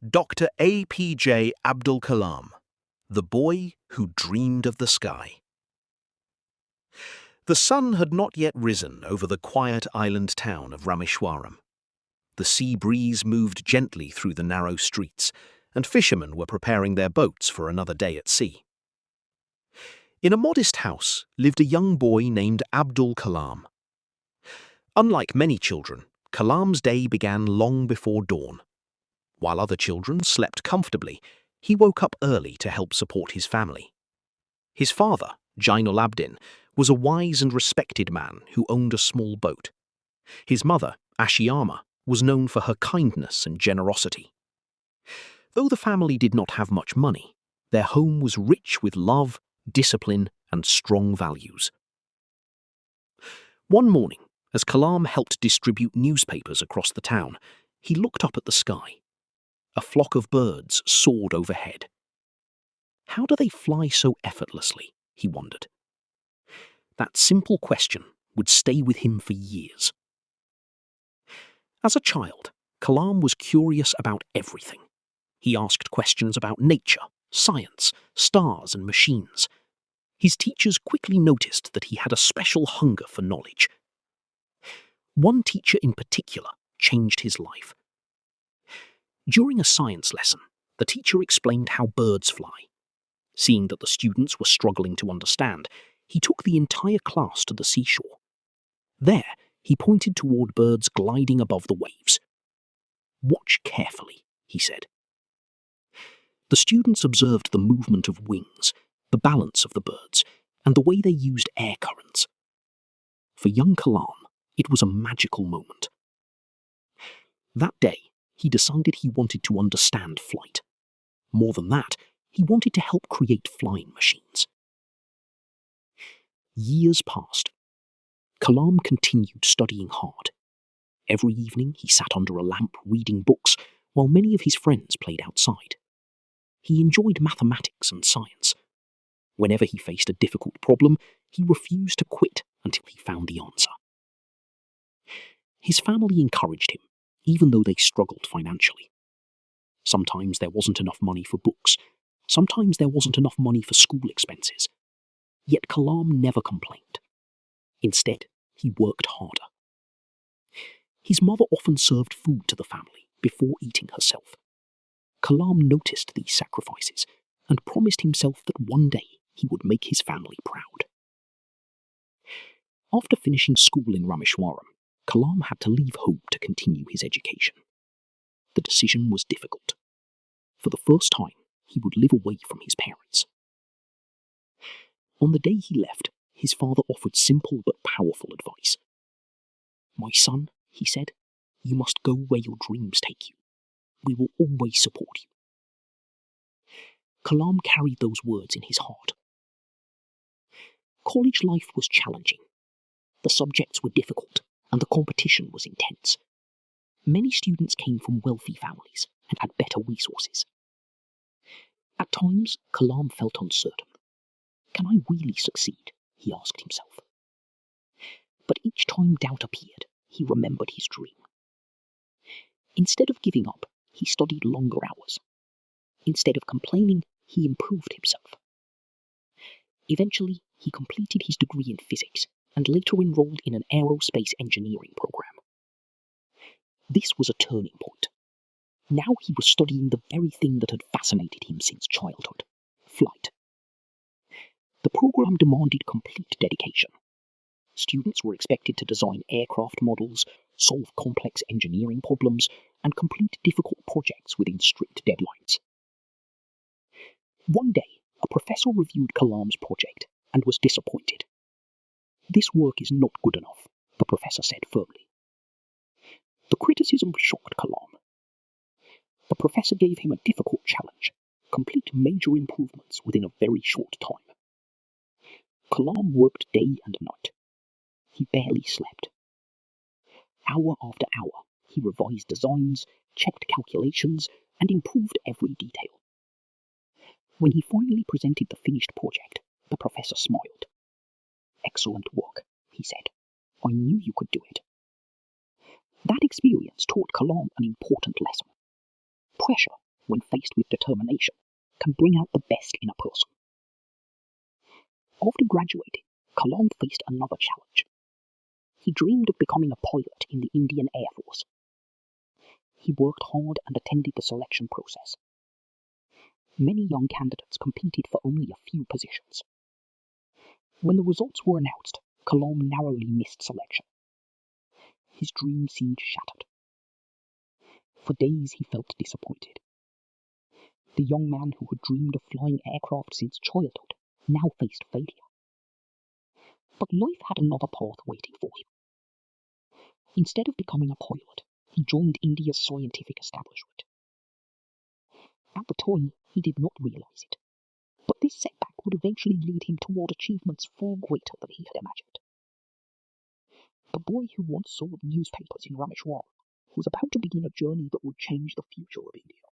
Dr. A.P.J. Abdul Kalam, the boy who dreamed of the sky. The sun had not yet risen over the quiet island town of Rameshwaram. The sea breeze moved gently through the narrow streets, and fishermen were preparing their boats for another day at sea. In a modest house lived a young boy named Abdul Kalam. Unlike many children, Kalam's day began long before dawn. While other children slept comfortably, he woke up early to help support his family. His father, Jainul Abdin, was a wise and respected man who owned a small boat. His mother, Ashiyama, was known for her kindness and generosity. Though the family did not have much money, their home was rich with love, discipline, and strong values. One morning, as Kalam helped distribute newspapers across the town, he looked up at the sky. A flock of birds soared overhead. How do they fly so effortlessly? He wondered. That simple question would stay with him for years. As a child, Kalam was curious about everything. He asked questions about nature, science, stars, and machines. His teachers quickly noticed that he had a special hunger for knowledge. One teacher in particular changed his life. During a science lesson, the teacher explained how birds fly. Seeing that the students were struggling to understand, he took the entire class to the seashore. There, he pointed toward birds gliding above the waves. "Watch carefully," he said. The students observed the movement of wings, the balance of the birds, and the way they used air currents. For young Kalam, it was a magical moment. That day, he decided he wanted to understand flight. More than that, he wanted to help create flying machines. Years passed. Kalam continued studying hard. Every evening he sat under a lamp reading books, while many of his friends played outside. He enjoyed mathematics and science. Whenever he faced a difficult problem, he refused to quit until he found the answer. His family encouraged him, even though they struggled financially. Sometimes there wasn't enough money for books. Sometimes there wasn't enough money for school expenses. Yet Kalam never complained. Instead, he worked harder. His mother often served food to the family before eating herself. Kalam noticed these sacrifices and promised himself that one day he would make his family proud. After finishing school in Rameshwaram, Kalam had to leave home to continue his education. The decision was difficult. For the first time, he would live away from his parents. On the day he left, his father offered simple but powerful advice. "My son," he said, "you must go where your dreams take you. We will always support you." Kalam carried those words in his heart. College life was challenging. The subjects were difficult, and the competition was intense. Many students came from wealthy families and had better resources. At times, Kalam felt uncertain. Can I really succeed? He asked himself. But each time doubt appeared, he remembered his dream. Instead of giving up, he studied longer hours. Instead of complaining, he improved himself. Eventually, he completed his degree in physics and later enrolled in an aerospace engineering program. This was a turning point. Now he was studying the very thing that had fascinated him since childhood: flight. The program demanded complete dedication. Students were expected to design aircraft models, solve complex engineering problems, and complete difficult projects within strict deadlines. One day, a professor reviewed Kalam's project and was disappointed. "This work is not good enough," the professor said firmly. The criticism shocked Kalam. The professor gave him a difficult challenge: complete major improvements within a very short time. Kalam worked day and night. He barely slept. Hour after hour, he revised designs, checked calculations, and improved every detail. When he finally presented the finished project, the professor smiled. "Excellent work," he said. "I knew you could do it." That experience taught Kalam an important lesson. Pressure, when faced with determination, can bring out the best in a person. After graduating, Kalam faced another challenge. He dreamed of becoming a pilot in the Indian Air Force. He worked hard and attended the selection process. Many young candidates competed for only a few positions. When the results were announced, Kalam narrowly missed selection. His dream seemed shattered. For days he felt disappointed. The young man who had dreamed of flying aircraft since childhood now faced failure. But life had another path waiting for him. Instead of becoming a pilot, he joined India's scientific establishment. At the time, he did not realize it, but this setback would eventually lead him toward achievements far greater than he had imagined. The boy who once sold newspapers in Rameshwar was about to begin a journey that would change the future of India.